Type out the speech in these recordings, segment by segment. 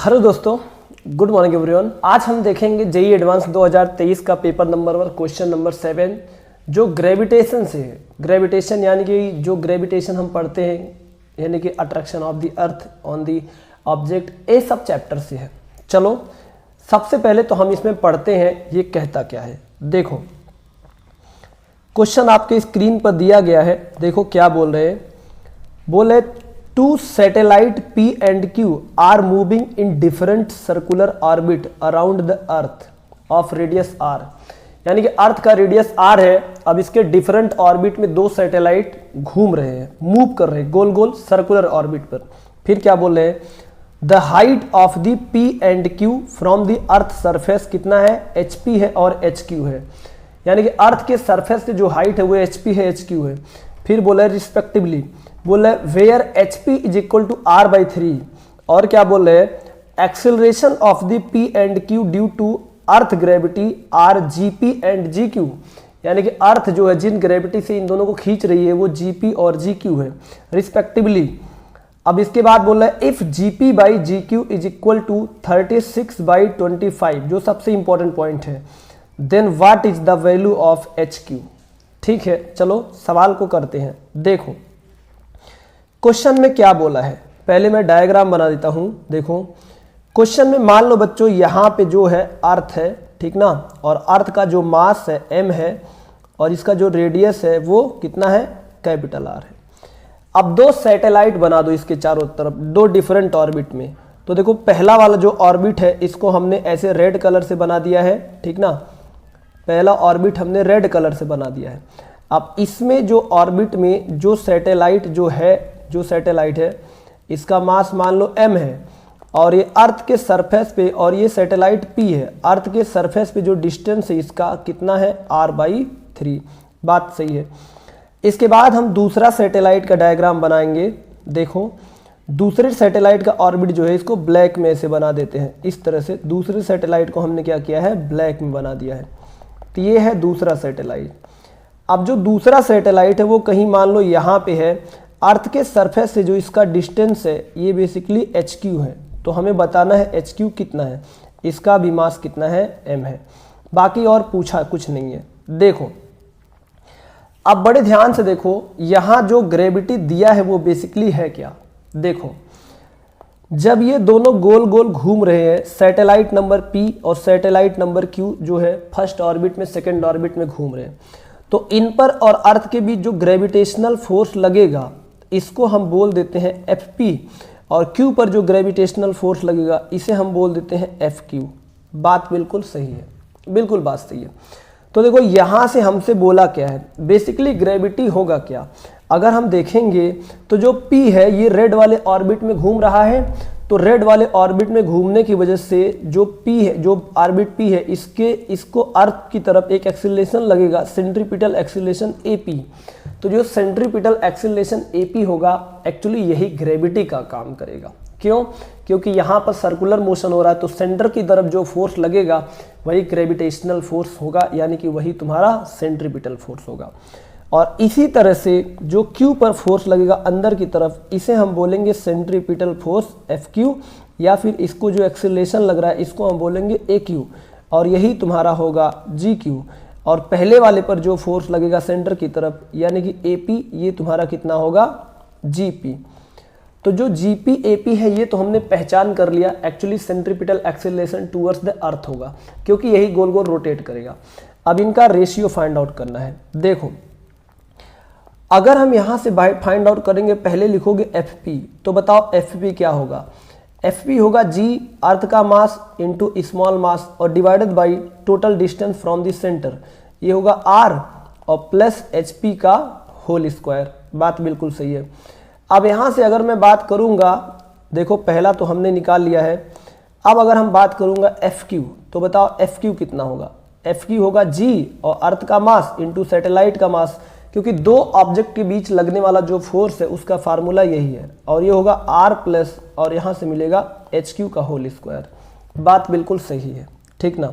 Hello दोस्तों, good morning everyone. आज हम देखेंगे जेईई एडवांस 2023 का पेपर नंबर 1 क्वेश्चन नंबर 7 जो ग्रेविटेशन से है। ग्रेविटेशन यानी कि जो ग्रेविटेशन हम पढ़ते हैं यानी कि attraction of the earth on the object, ये सब चैप्टर से है। चलो सबसे पहले तो हम इसमें पढ़ते हैं ये कहता क्या है। देखो क्वेश्चन आपके स्क्रीन पर दिया गया है, देखो क्या बोल रहे हैं। बोले two satellite P and Q are moving in different circular orbit around the earth of radius r। यानी कि अर्थ का रेडियस r है। अब इसके डिफरेंट ऑर्बिट में दो सैटेलाइट घूम रहे हैं, मूव कर रहे हैं गोल गोल सर्कुलर ऑर्बिट पर। फिर क्या बोल रहे हैं, the height of the P and Q from the earth surface कितना है, HP है और HQ है। यानी कि अर्थ के सरफेस से जो हाइट है वो HP है, HQ है। फिर बोला है रिस्पेक्टिवली, बोला where HP is equal to r/3। और क्या बोल रहे हैं, acceleration of the P and Q due to earth gravity are GP and GQ। यानी कि अर्थ जो है जिन ग्रेविटी से इन दोनों को खींच रही है वो GP और GQ है रिस्पेक्टिवली। अब इसके बाद बोल रहा है if GP/GQ is equal to 36/25, जो सबसे इंपॉर्टेंट पॉइंट है, then what is the value of HQ। ठीक है, चलो सवाल को करते हैं। देखो क्वेश्चन में क्या बोला है, पहले मैं डायग्राम बना देता हूं। देखो क्वेश्चन में मान लो बच्चों यहाँ पे जो है अर्थ है, ठीक ना, और अर्थ का जो मास है m है और इसका जो रेडियस है वो कितना है, कैपिटल R है। अब दो सैटेलाइट बना दो इसके चारों तरफ, दो डिफरेंट ऑर्बिट में। तो देखो पहला वाला जो ऑर्बिट है इसको हमने ऐसे रेड कलर से बना दिया है, ठीक ना, पहला ऑर्बिट हमने रेड कलर से बना दिया है। अब इसमें जो ऑर्बिट में जो सैटेलाइट है इसका मास मान लो m है और ये अर्थ के सरफेस पे, और ये सैटेलाइट P है, अर्थ के सरफेस पे जो डिस्टेंस है इसका कितना है, r/3। बात सही है। इसके बाद हम दूसरा सैटेलाइट का डायग्राम बनाएंगे। देखो दूसरे सैटेलाइट का ऑर्बिट जो है इसको ब्लैक में से बना देते हैं, इस तरह से दूसरे सैटेलाइट को हमने क्या किया है, ब्लैक में बना दिया है। तो ये है दूसरा सैटेलाइट। अब जो दूसरा सैटेलाइट है वो कहीं मान लो यहाँ पे है, अर्थ के सरफेस से जो इसका डिस्टेंस है ये बेसिकली HQ है। तो हमें बताना है HQ कितना है, इसका भी मास कितना है, m है। बाकी और पूछा कुछ नहीं है। देखो अब बड़े ध्यान से देखो, यहाँ जो ग्रेविटी दिया है वो बेसिकली है क्या। देखो जब ये दोनों गोल गोल घूम रहे हैं, सैटेलाइट नंबर P और सैटेलाइट नंबर Q जो है फर्स्ट ऑर्बिट में सेकंड ऑर्बिट में घूम रहे हैं, तो इन पर और अर्थ के बीच जो ग्रेविटेशनल फोर्स लगेगा इसको हम बोल देते हैं FP, और Q पर जो ग्रेविटेशनल फोर्स लगेगा इसे हम बोल देते हैं FQ। बात बिल्कुल सही है, बिल्कुल बात सही है। तो देखो यहाँ से हमसे बोला क्या है, बेसिकली ग्रेविटी होगा क्या। अगर हम देखेंगे तो जो P है ये रेड वाले ऑर्बिट में घूम रहा है, तो रेड वाले ऑर्बिट में घूमने की वजह से जो P है, जो ऑर्बिट P है, इसको अर्थ की तरफ एक एक्सीलरेशन लगेगा, सेंट्रीपिटल एक्सीलरेशन AP। तो जो सेंट्रीपिटल एक्सीलरेशन AP होगा एक्चुअली यही ग्रेविटी का काम करेगा। क्यों, क्योंकि यहाँ पर सर्कुलर मोशन हो रहा है, तो सेंटर की तरफ जो फोर्स लगेगा वही ग्रेविटेशनल फोर्स होगा, यानी कि वही तुम्हारा सेंट्रीपिटल फोर्स होगा। और इसी तरह से जो Q पर फोर्स लगेगा अंदर की तरफ, इसे हम बोलेंगे सेंट्रीपिटल फोर्स FQ, या फिर इसको जो एक्सीलरेशन लग रहा है इसको हम बोलेंगे AQ, और यही तुम्हारा होगा GQ। और पहले वाले पर जो फोर्स लगेगा सेंटर की तरफ यानी कि AP, ये तुम्हारा कितना होगा, GP। तो जो GP AP है ये तो हमने पहचान कर लिया, actually centripetal acceleration towards the earth होगा, क्योंकि यही गोल गोल रोटेट करेगा। अब इनका रेशियो फाइंड आउट करना है। देखो अगर हम यहाँ से फाइंड आउट करेंगे, पहले लिखोगे FP, तो बताओ FP क्या होगा। FP होगा G अर्थ का मास इंटू स्मॉल मास और divided by total distance from the centre, ये होगा R, और प्लस HP का होल स्क्वायर। बात बिल्कुल सही है। अब यहाँ से अगर मैं बात करूँगा, देखो पहला तो हमने निकाल लिया है। अब अगर हम बात करूँगा FQ, तो बताओ FQ कितना होगा। FQ होगा G और अर्थ का मास इंटू सैटेलाइट का मास, क्योंकि दो ऑब्जेक्ट के बीच लगने वाला जो फोर्स है उसका फार्मूला यही है, और ये होगा R प्लस, और यहाँ से मिलेगा HQ का होल स्क्वायर। बात बिल्कुल सही है, ठीक ना।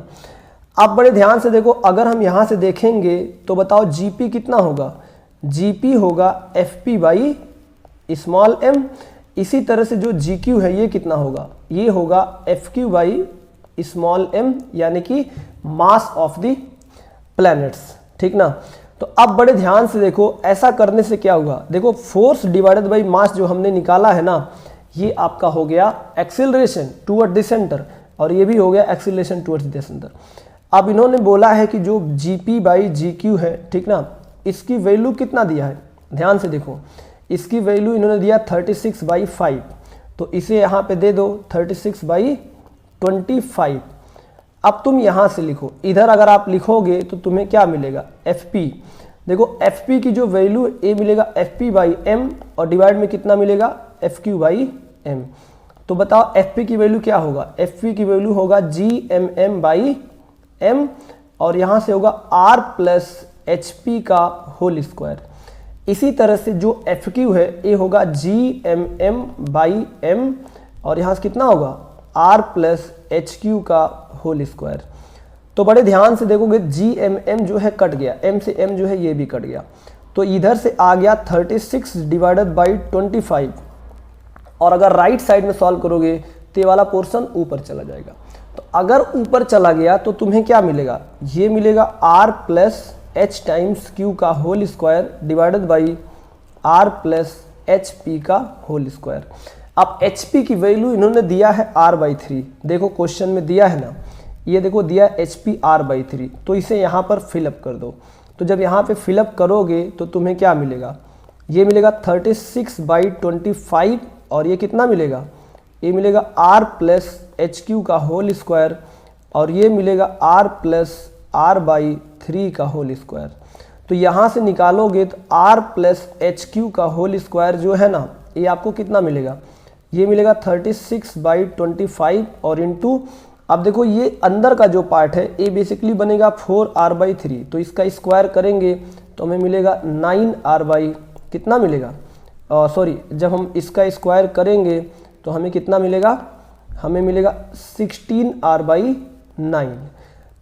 अब बड़े ध्यान से देखो, अगर हम यहाँ से देखेंगे तो बताओ GP कितना होगा। GP होगा FP/m इसी तरह से जो जी क्यू है ये कितना होगा, ये होगा F Q by small m, यानी कि मास ऑफ द प्लैनेट्स, ठीक ना। तो अब बड़े ध्यान से देखो, ऐसा करने से क्या होगा, देखो फोर्स डिवाइडेड बाई मास जो हमने निकाला है ना, ये आपका हो गया एक्सीलरेशन टुवर्ड द सेंटर, और ये भी हो गया एक्सीलरेशन टुवर्ड्स द सेंटर। अब इन्होंने बोला है कि जो जी पी बाई जी क्यू है, ठीक ना, इसकी वैल्यू कितना दिया है, ध्यान से देखो, इसकी वैल्यू इन्होंने दिया 36/5, तो इसे यहाँ पे दे दो 36/25। अब तुम यहाँ से लिखो, इधर अगर आप लिखोगे तो तुम्हें क्या मिलेगा, एफ पी। देखो एफ पी की जो वैल्यू ये मिलेगा एफ पी बाई एम, और डिवाइड में कितना मिलेगा, एफ क्यू बाई एम। तो बताओ एफ पी की वैल्यू क्या होगा, एफ पी की वैल्यू होगा G M M by M, और यहाँ से होगा आर प्लस एच पी का होल स्क्वायर। इसी तरह से जो एफ क्यू है ये होगा G M M by M, और यहाँ से कितना होगा, आर प्लस एच क्यू का होल स्क्वायर। तो बड़े ध्यान से देखोगे जी एम एम जो है कट गया, एम से एम जो है ये भी कट गया, तो इधर से आ गया 36/25, और अगर राइट साइड में सॉल्व करोगे तो ये वाला पोर्शन ऊपर चला जाएगा। तो अगर ऊपर चला गया तो तुम्हें क्या मिलेगा, ये मिलेगा R plus H times Q का whole square divided by R plus H P का होल स्क्वायर। अब एच पी की वैल्यू इन्होंने दिया है r/3, देखो क्वेश्चन में दिया है ना, ये देखो दिया है एच पी r/3, तो इसे यहाँ पर फिलअप कर दो। तो जब यहाँ पे फिलअप करोगे तो तुम्हें क्या मिलेगा, ये मिलेगा 36/25, और ये कितना मिलेगा, ये मिलेगा r प्लस एच क्यू का होल स्क्वायर, और ये मिलेगा r प्लस r/3 का होल स्क्वायर। तो यहाँ से निकालोगे तो r प्लस एच क्यू का होल स्क्वायर जो है ना, ये आपको कितना मिलेगा, ये मिलेगा 36/25, और इंटू, अब देखो ये अंदर का जो पार्ट है ये बेसिकली बनेगा 4r/3, तो इसका स्क्वायर करेंगे तो हमें मिलेगा 9r/ कितना मिलेगा, सॉरी जब हम इसका स्क्वायर करेंगे तो हमें कितना मिलेगा, हमें मिलेगा 16r/9।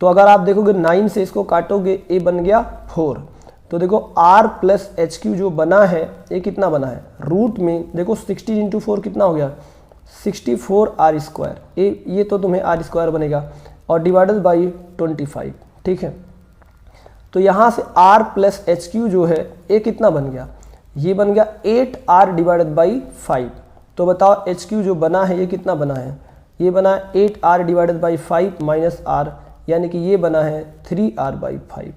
तो अगर आप देखोगे 9 से इसको काटोगे ये बन गया 4, तो देखो r प्लस एच क्यू जो बना है ये कितना बना है, रूट में देखो 16 × 4 कितना हो गया, 64r², ये तो तुम्हें r² बनेगा, और डिवाइडेड बाई 25, ठीक है। तो यहाँ से r प्लस एच क्यू जो है ये कितना बन गया, ये बन गया 8r डिवाइडेड बाई 5। तो बताओ एच क्यू जो बना है ये कितना बना है, ये बना है 8r divided by 5 minus r, यानी कि ये बना है 3r/5।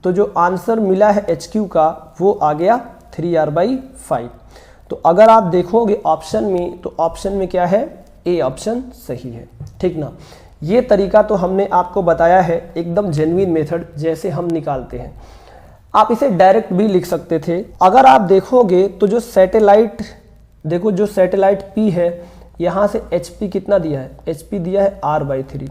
तो जो आंसर मिला है एच क्यू का वो आ गया 3r/5। तो अगर आप देखोगे ऑप्शन में, तो ऑप्शन में क्या है, ए ऑप्शन सही है, ठीक ना। ये तरीका तो हमने आपको बताया है, एकदम जेन्युइन मेथड जैसे हम निकालते हैं। आप इसे डायरेक्ट भी लिख सकते थे। अगर आप देखोगे तो जो सैटेलाइट, देखो जो सैटेलाइट पी है, यहाँ से एच पी कितना दिया है, एच पी दिया है r/3।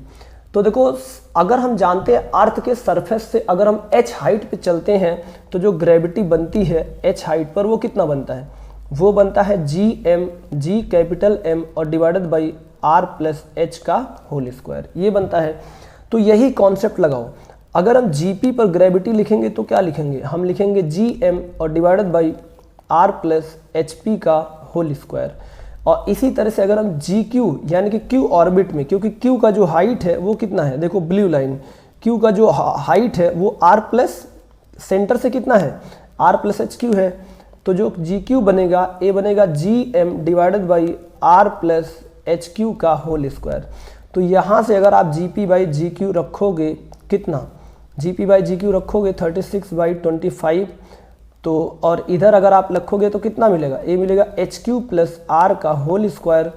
तो देखो अगर हम जानते हैं अर्थ के सरफेस से अगर हम h हाइट पे चलते हैं तो जो ग्रेविटी बनती है h हाइट पर वो कितना बनता है, वो बनता है जी कैपिटल M और divided by r plus H का होल स्क्वायर, ये बनता है। तो यही कॉन्सेप्ट लगाओ। अगर हम जीपी पर ग्रेविटी लिखेंगे तो क्या लिखेंगे, हम लिखेंगे gm और divided by r plus H P का होल स्क्वायर। और इसी तरह से अगर हम जी क्यू यानी कि क्यू ऑर्बिट में, क्योंकि क्यू का जो हाइट है वो कितना है, देखो ब्लू लाइन, क्यू का जो हाइट है वो r प्लस सेंटर से कितना है, r प्लस एच क्यू है। तो जो जी क्यू बनेगा ये बनेगा G M divided by r plus H Q का होल स्क्वायर। तो यहाँ से अगर आप G P by G Q रखोगे कितना, G P by G Q रखोगे 36/25, तो और इधर अगर आप रखोगे तो कितना मिलेगा, ये मिलेगा एच क्यू प्लस आर का होल स्क्वायर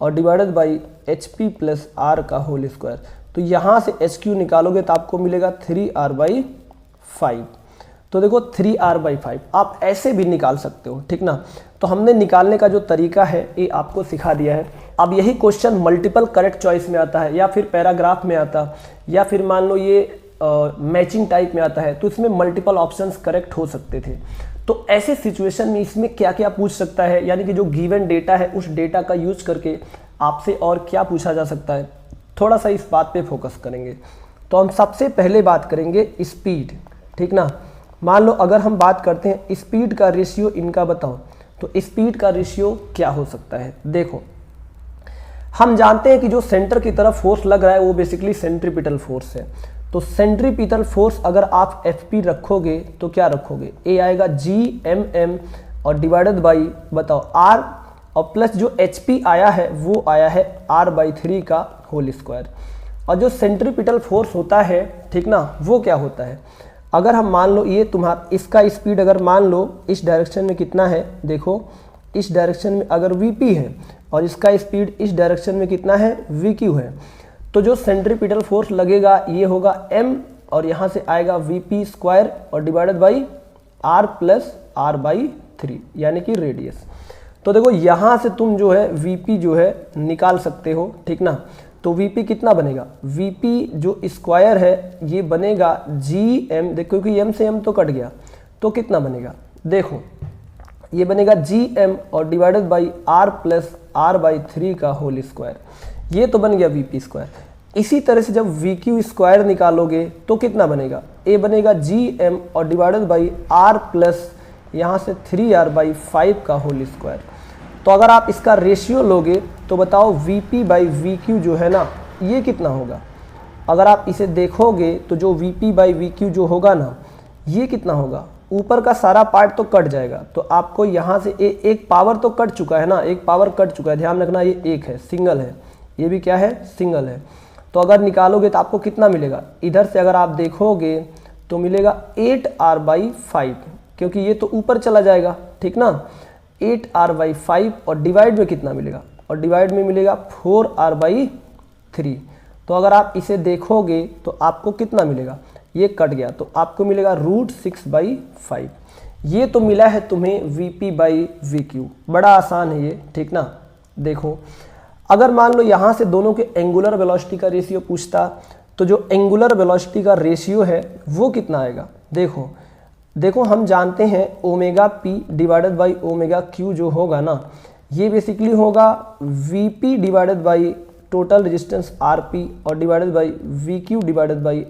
और divided by H P plus R का होल स्क्वायर। तो यहाँ से एच क्यू निकालोगे तो आपको मिलेगा 3r/5। तो देखो 3r/5 आप ऐसे भी निकाल सकते हो, ठीक ना। तो हमने निकालने का जो तरीका है ये आपको सिखा दिया है। अब यही क्वेश्चन मल्टीपल करेक्ट चॉइस में आता है या फिर पैराग्राफ में आता या फिर मान लो ये मैचिंग टाइप में आता है, तो इसमें मल्टीपल ऑप्शंस करेक्ट हो सकते थे। तो ऐसे सिचुएशन में इसमें क्या क्या पूछ सकता है, यानी कि जो गिवन डेटा है उस डेटा का यूज करके आपसे और क्या पूछा जा सकता है, थोड़ा सा इस बात पे फोकस करेंगे। तो हम सबसे पहले बात करेंगे स्पीड, ठीक ना। मान लो अगर हम बात करते हैं स्पीड का रेशियो इनका बताओ, तो स्पीड का रेशियो क्या हो सकता है? देखो, हम जानते हैं कि जो सेंटर की तरफ फोर्स लग रहा है वो बेसिकली सेंट्रीपिटल फोर्स है। तो सेंट्रीपिटल फोर्स अगर आप Fp रखोगे तो क्या रखोगे? ए आएगा Gmm और डिवाइडेड बाई बताओ R, और प्लस जो Hp आया है वो आया है R/3 का होल स्क्वायर। और जो सेंट्रीपिटल फोर्स होता है, ठीक ना, वो क्या होता है? अगर हम मान लो ये तुम्हारा इसका स्पीड अगर मान लो इस डायरेक्शन में कितना है, देखो इस डायरेक्शन में अगर Vp है और इसका स्पीड इस डायरेक्शन में कितना है, Vq है, तो जो सेंट्रीपिटल फोर्स लगेगा ये होगा m और यहाँ से आएगा Vp स्क्वायर और divided by R plus R/3 यानी कि रेडियस। तो देखो यहाँ से तुम जो है Vp जो है निकाल सकते हो, ठीक ना। तो Vp कितना बनेगा? Vp जो स्क्वायर है ये बनेगा Gm, देखो क्योंकि m से m तो कट गया, तो कितना बनेगा? देखो ये बनेगा Gm और divided by R plus R/3 का होल स्क्वायर। ये तो बन गया Vp स्क्वायर। इसी तरह से जब Vq स्क्वायर निकालोगे तो कितना बनेगा? ए बनेगा Gm और डिवाइडेड बाई R प्लस यहाँ से 3R/5 का होल स्क्वायर। तो अगर आप इसका रेशियो लोगे तो बताओ Vp/Vq जो है ना ये कितना होगा? अगर आप इसे देखोगे तो जो Vp/Vq जो होगा ना ये कितना होगा? ऊपर का सारा पार्ट तो कट जाएगा, तो आपको यहाँ से एक पावर तो कट चुका है ना, एक पावर कट चुका है, ध्यान रखना ये एक है, सिंगल है, ये भी क्या है, सिंगल है। तो अगर निकालोगे तो आपको कितना मिलेगा? इधर से अगर आप देखोगे तो मिलेगा 8R/5, क्योंकि ये तो ऊपर चला जाएगा, ठीक ना। 8R/5 और डिवाइड में कितना मिलेगा? और डिवाइड में मिलेगा 4R/3। तो अगर आप इसे देखोगे तो आपको कितना मिलेगा? ये कट गया तो आपको मिलेगा √6/5। ये तो मिला है तुम्हें Vp/Vq। बड़ा आसान है ये, ठीक ना। देखो अगर मान लो यहाँ से दोनों के एंगुलर वेलोसिटी का रेशियो पूछता तो जो एंगुलर वेलोसिटी का रेशियो है वो कितना आएगा? देखो हम जानते हैं ω_p डिवाइडेड बाई ω_q जो होगा ना ये बेसिकली होगा Vp divided by total resistance Rp और divided by Vq divided by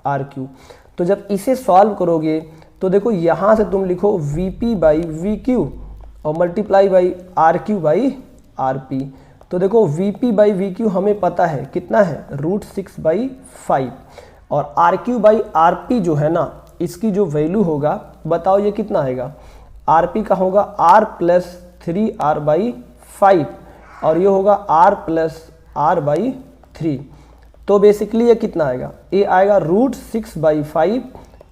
Rq। तो जब इसे सॉल्व करोगे तो देखो यहाँ से तुम लिखो Vp/Vq और मल्टीप्लाई बाई Rq/Rp। तो देखो Vp/Vq हमें पता है कितना है, √6/5, और Rq/Rp जो है ना इसकी जो वैल्यू होगा बताओ ये कितना आएगा? Rp का होगा R प्लस 3R/5 और ये होगा R प्लस R/3। तो बेसिकली ये कितना आएगा? ये आएगा √6/5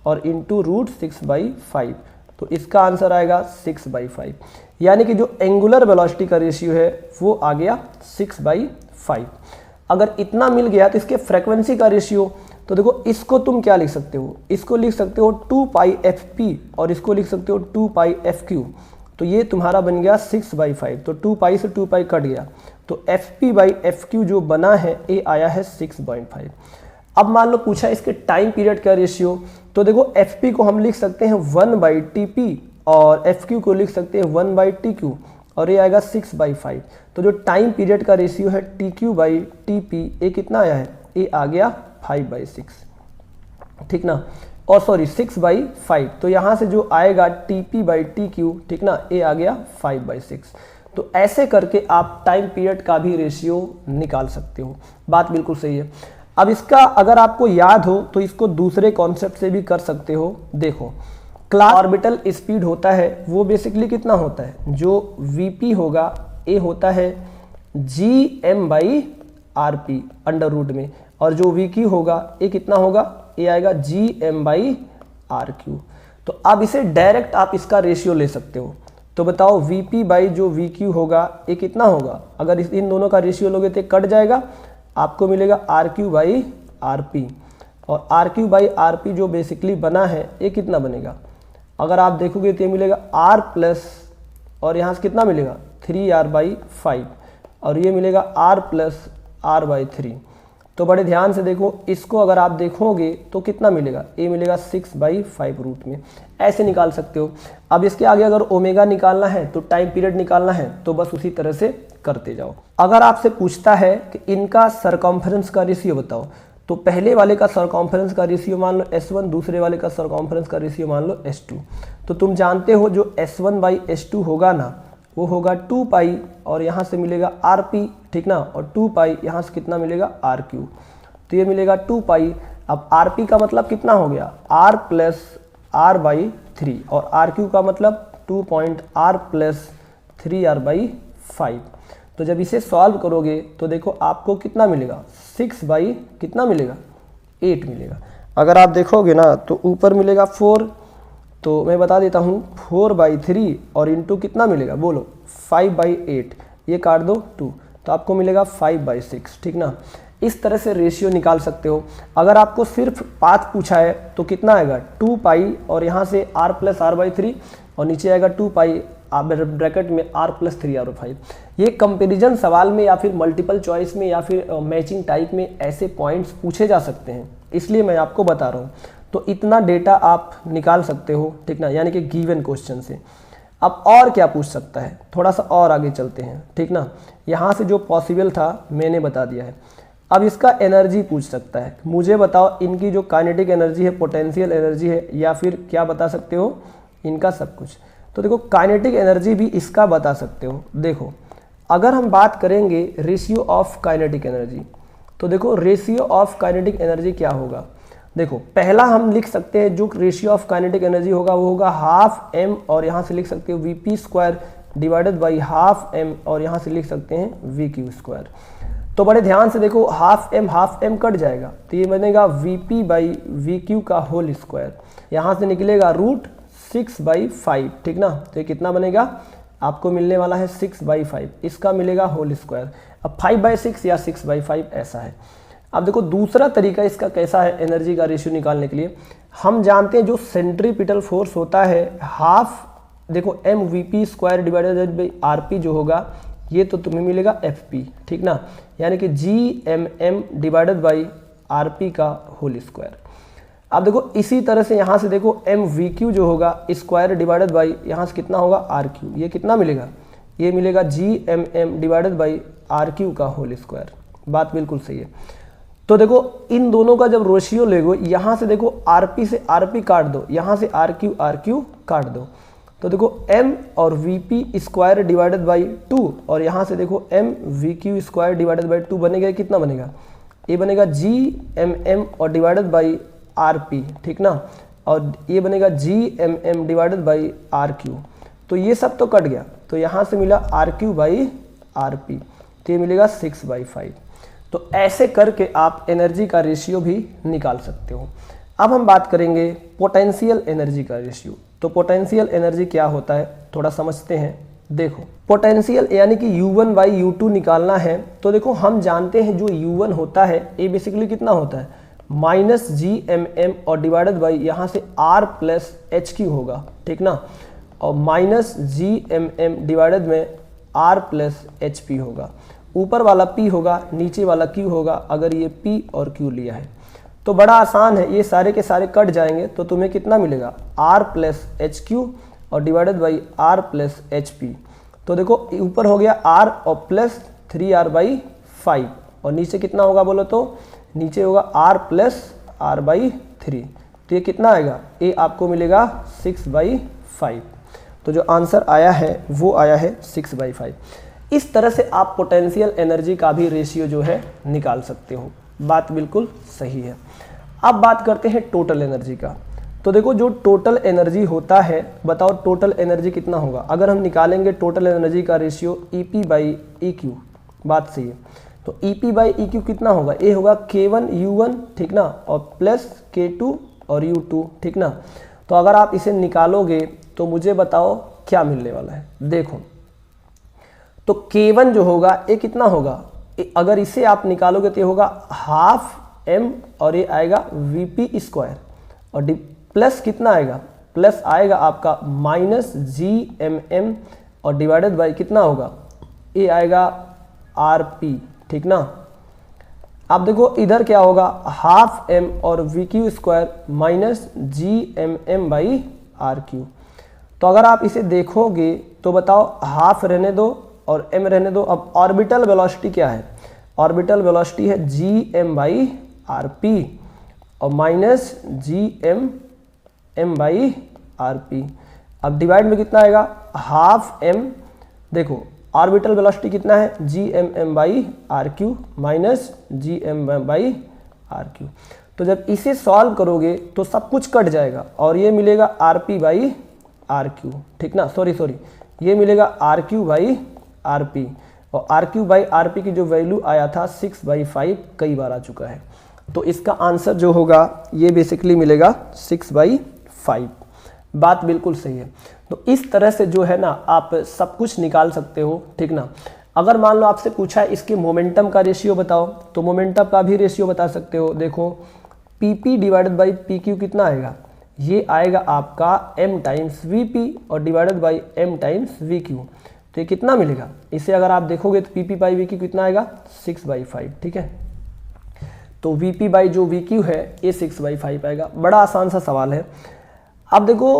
और इंटू √6/5। तो इसका आंसर आएगा 6/5, यानी कि जो एंगुलर वेलोसिटी का रेशियो है वो आ गया 6/5। अगर इतना मिल गया तो इसके फ्रीक्वेंसी का रेशियो, तो देखो इसको तुम क्या लिख सकते हो? इसको लिख सकते हो 2πfp और इसको लिख सकते हो 2πfq। तो ये तुम्हारा बन गया 6/5। तो 2π से 2π कट गया तो fp/fq जो बना है ये आया है 6/5। अब मान लो पूछा इसके टाइम पीरियड का रेशियो, तो देखो fp को हम लिख सकते हैं 1/tp और fq को लिख सकते हैं 1/tq और ये आएगा 6/5। तो जो टाइम पीरियड का रेशियो है tq/tp ये कितना आया है? ये आ गया 5/6, ठीक ना, और सॉरी 6/5। तो यहाँ से जो आएगा tp/tq, ठीक ना, ये आ गया 5/6। तो ऐसे करके आप टाइम पीरियड का भी रेशियो निकाल सकते हो। बात बिल्कुल सही है। अब इसका अगर आपको याद हो तो इसको दूसरे कॉन्सेप्ट से भी कर सकते हो। देखो क्लास ऑर्बिटल स्पीड होता है वो बेसिकली कितना होता है? जो Vp होगा ये होता है Gm/Rp अंडर रूट में, और जो Vq होगा ये कितना होगा? ये आएगा Gm/Rq। तो अब इसे डायरेक्ट आप इसका रेशियो ले सकते हो। तो बताओ Vp जो Vq होगा ये कितना होगा? अगर इन दोनों का रेशियो लोगे तो कट जाएगा, आपको मिलेगा Rq/Rp, और Rq/Rp जो बेसिकली बना है ये कितना बनेगा? अगर आप देखोगे तो ये मिलेगा R प्लस, और यहाँ से कितना मिलेगा? 3R/5 और ये मिलेगा R प्लस R/3। तो बड़े ध्यान से देखो, इसको अगर आप देखोगे तो कितना मिलेगा? ये मिलेगा 6/5 रूट में। ऐसे निकाल सकते हो। अब इसके आगे अगर ओमेगा निकालना है तो टाइम पीरियड निकालना है तो बस उसी तरह से करते जाओ। अगर आपसे पूछता है कि इनका सरकमफ्रेंस का रेशियो बताओ, तो पहले वाले का सरकॉम्फ्रेंस का रेशियो मान लो S1, दूसरे वाले का सरकॉम्फ्रेंस का रेशियो मान लो S2। तो तुम जानते हो जो S1/S2 होगा ना, वो होगा 2 पाई और यहाँ से मिलेगा RP, ठीक ना, और 2 पाई यहाँ से कितना मिलेगा RQ। तो ये मिलेगा 2 पाई। अब RP का मतलब कितना हो गया, R प्लस R/3, और RQ का मतलब 2.R प्लस 3R/5। तो जब इसे सॉल्व करोगे तो देखो आपको कितना मिलेगा, 6 कितना मिलेगा, 8 मिलेगा। अगर आप देखोगे ना तो ऊपर मिलेगा 4, तो मैं बता देता हूँ 4/3 और इंटू कितना मिलेगा बोलो, 5/8, ये काट दो 2, तो आपको मिलेगा 5/6, ठीक ना। इस तरह से रेशियो निकाल सकते हो। अगर आपको सिर्फ पाथ पूछा है तो कितना आएगा, 2 पाई और यहाँ से R प्लस R/3 और नीचे आएगा 2 पाई ब्रैकेट में R प्लस 3R/5। ये कंपेरिजन सवाल में या फिर मल्टीपल चॉइस में या फिर मैचिंग टाइप में ऐसे पॉइंट्स पूछे जा सकते हैं, इसलिए मैं आपको बता रहा हूँ। तो इतना डेटा आप निकाल सकते हो, ठीक ना, यानी कि गिवन क्वेश्चन से। अब और क्या पूछ सकता है, थोड़ा सा और आगे चलते हैं, ठीक ना। यहाँ से जो पॉसिबल था मैंने बता दिया है। अब इसका एनर्जी पूछ सकता है, मुझे बताओ इनकी जो काइनेटिक एनर्जी है, पोटेंशियल एनर्जी है, या फिर क्या बता सकते हो, इनका सब कुछ। तो देखो काइनेटिक एनर्जी भी इसका बता सकते हो। देखो अगर हम बात करेंगे रेशियो ऑफ काइनेटिक एनर्जी, तो देखो रेशियो ऑफ काइनेटिक एनर्जी क्या होगा। देखो पहला हम लिख सकते हैं जो रेशियो ऑफ काइनेटिक एनर्जी होगा वो होगा हाफ m, और यहाँ से लिख सकते हो Vp² divided by half m, और यहाँ से लिख सकते हैं Vq²। तो बड़े ध्यान से देखो, हाफ m कट जाएगा तो ये बनेगा Vp/Vq का होल स्क्वायर, यहाँ से निकलेगा √6/5, ठीक ना। तो ये कितना बनेगा, आपको मिलने वाला है 6/5, इसका मिलेगा होल स्क्वायर। अब 5/6 या 6/5 ऐसा है। अब देखो दूसरा तरीका इसका कैसा है एनर्जी का रेशियो निकालने के लिए। हम जानते हैं जो सेंट्रीपिटल फोर्स होता है हाफ, देखो mVp² डिवाइडेड बाई RP जो होगा ये तो तुम्हें मिलेगा FP, ठीक ना, यानी कि Gmm डिवाइडेड बाई RP का होल स्क्वायर। अब देखो इसी तरह से यहाँ से देखो mVq जो होगा स्क्वायर डिवाइडेड बाई यहाँ से कितना होगा RQ, ये कितना मिलेगा, ये मिलेगा Gmm डिवाइडेड बाई RQ का होल स्क्वायर। बात बिल्कुल सही है। तो देखो इन दोनों का जब रेशियो लेगो, यहाँ से देखो RP से RP काट दो, यहाँ से RQ काट दो, तो देखो m और Vp² डिवाइडेड बाई 2 और यहाँ से देखो mVq² डिवाइडेड बाई 2 बनेगा, कितना बनेगा, ये बनेगा Gmm और डिवाइडेड बाई RP, ठीक ना, और ये बनेगा Gmm डिवाइडेड बाई RQ। तो ये सब तो कट गया, तो यहाँ से मिला RQ/RP, तो ये मिलेगा 6/5। तो ऐसे करके आप एनर्जी का रेशियो भी निकाल सकते हो। अब हम बात करेंगे पोटेंशियल एनर्जी का रेशियो। तो पोटेंशियल एनर्जी क्या होता है थोड़ा समझते हैं। देखो पोटेंशियल यानी कि U1/U2 निकालना है, तो देखो हम जानते हैं जो U1 होता है ये बेसिकली कितना होता है, -Gmm और डिवाइडेड बाई यहाँ से R प्लस HQ होगा, ठीक ना, और -Gmm डिवाइडेड में R प्लस HP होगा। ऊपर वाला P होगा, नीचे वाला Q होगा, अगर ये P और Q लिया है तो बड़ा आसान है, ये सारे के सारे कट जाएंगे तो तुम्हें कितना मिलेगा, R प्लस HQ और divided by R plus HP। तो देखो ऊपर हो गया R और प्लस 3R/5 और नीचे कितना होगा बोलो तो, नीचे होगा R प्लस R/3। तो ये कितना आएगा, ये आपको मिलेगा 6/5। तो जो आंसर आया है वो आया है 6/5। इस तरह से आप पोटेंशियल एनर्जी का भी रेशियो जो है निकाल सकते हो। बात बिल्कुल सही है। अब बात करते हैं टोटल एनर्जी का। तो देखो जो टोटल एनर्जी होता है, बताओ टोटल एनर्जी कितना होगा। अगर हम निकालेंगे टोटल एनर्जी का रेशियो EP/EQ, बात सही है, तो EP/EQ कितना होगा, ये होगा K1U1, ठीक ना, और प्लस K2 और U2, ठीक ना। तो अगर आप इसे निकालोगे तो मुझे बताओ क्या मिलने वाला है। देखो तो K1 जो होगा ये कितना होगा, अगर इसे आप निकालोगे तो ये होगा हाफ m और ये आएगा Vp² और प्लस कितना आएगा, प्लस आएगा आपका -Gmm और डिवाइडेड बाई कितना होगा, ये आएगा RP, ठीक ना। अब देखो इधर क्या होगा, हाफ m और Vq² माइनस Gmm/RQ। तो अगर आप इसे देखोगे तो बताओ हाफ रहने दो और m रहने दो। अब ऑर्बिटल वेलोसिटी क्या है, ऑर्बिटल वेलोसिटी है Gm/r, आर पी और minus G M by R P. अब डिवाइड में कितना आएगा, हाफ एम, देखो ऑर्बिटल वेलोसिटी कितना है, G M by R Q minus G M by R Q. तो जब इसे सॉल्व करोगे तो सब कुछ कट जाएगा और ये मिलेगा R P by R Q, ठीक ना, सॉरी ये मिलेगा R Q by R P, और R Q by R P की जो वैल्यू आया था 6/5 कई बार आ चुका है। तो इसका आंसर जो होगा ये बेसिकली मिलेगा 6/5। बात बिल्कुल सही है। तो इस तरह से जो है ना आप सब कुछ निकाल सकते हो, ठीक ना। अगर मान लो आपसे पूछा है इसके मोमेंटम का रेशियो बताओ, तो मोमेंटम का भी रेशियो बता सकते हो। देखो P P divided by P Q कितना आएगा, ये आएगा आपका m टाइम्स वी पी और divided by m times we Q. तो ये कितना मिलेगा, इसे अगर आप देखोगे तो P P by we Q कितना आएगा 6/5, ठीक है। तो वी पी बाई जो वी क्यू है ये 6/5 आएगा। बड़ा आसान सा सवाल है। अब देखो,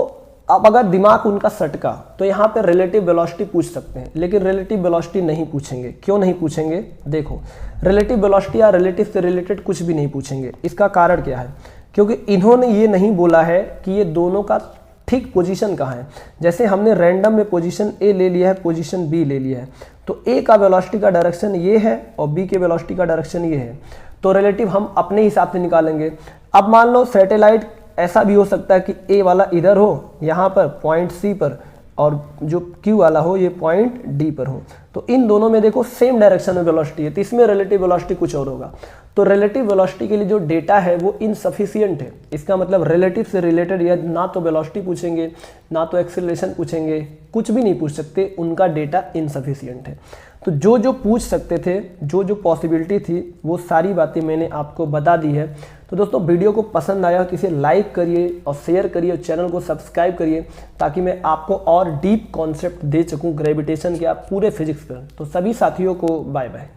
अब अगर दिमाग उनका सटका तो यहाँ पे रिलेटिव वेलोसिटी पूछ सकते हैं, लेकिन रिलेटिव वेलोसिटी नहीं पूछेंगे। क्यों नहीं पूछेंगे, देखो रिलेटिव वेलोसिटी या रिलेटिव से रिलेटेड कुछ भी नहीं पूछेंगे। इसका कारण क्या है, क्योंकि इन्होंने ये नहीं बोला है कि ये दोनों का ठीक पोजीशन कहाँ है। जैसे हमने रैंडम में पोजीशन ए ले लिया है, पोजीशन बी ले लिया है, तो ए का वेलोसिटी का डायरेक्शन ये है और बी के वेलोसिटी का डायरेक्शन ये है, तो रिलेटिव हम अपने हिसाब से निकालेंगे। अब मान लो सैटेलाइट ऐसा भी हो सकता है कि ए वाला इधर हो यहाँ पर पॉइंट सी पर और जो क्यू वाला हो ये पॉइंट डी पर हो, तो इन दोनों में देखो सेम डायरेक्शन में वेलोसिटी है, तो इसमें रिलेटिव वेलोसिटी कुछ और होगा। तो रिलेटिव वेलोसिटी के लिए जो डेटा है वो इनसफिशिएंट है। इसका मतलब रिलेटिव से रिलेटेड या ना तो वेलोसिटी पूछेंगे ना तो एक्सेलरेशन पूछेंगे, कुछ भी नहीं पूछ सकते, उनका डेटा इनसफिशिएंट है। तो जो जो पूछ सकते थे, जो जो पॉसिबिलिटी थी, वो सारी बातें मैंने आपको बता दी है। तो दोस्तों वीडियो को पसंद आया तो इसे लाइक करिए और शेयर करिए और चैनल को सब्सक्राइब करिए, ताकि मैं आपको और डीप कॉन्सेप्ट दे सकूं ग्रेविटेशन के, आप पूरे फिजिक्स पर। तो सभी साथियों को बाय बाय।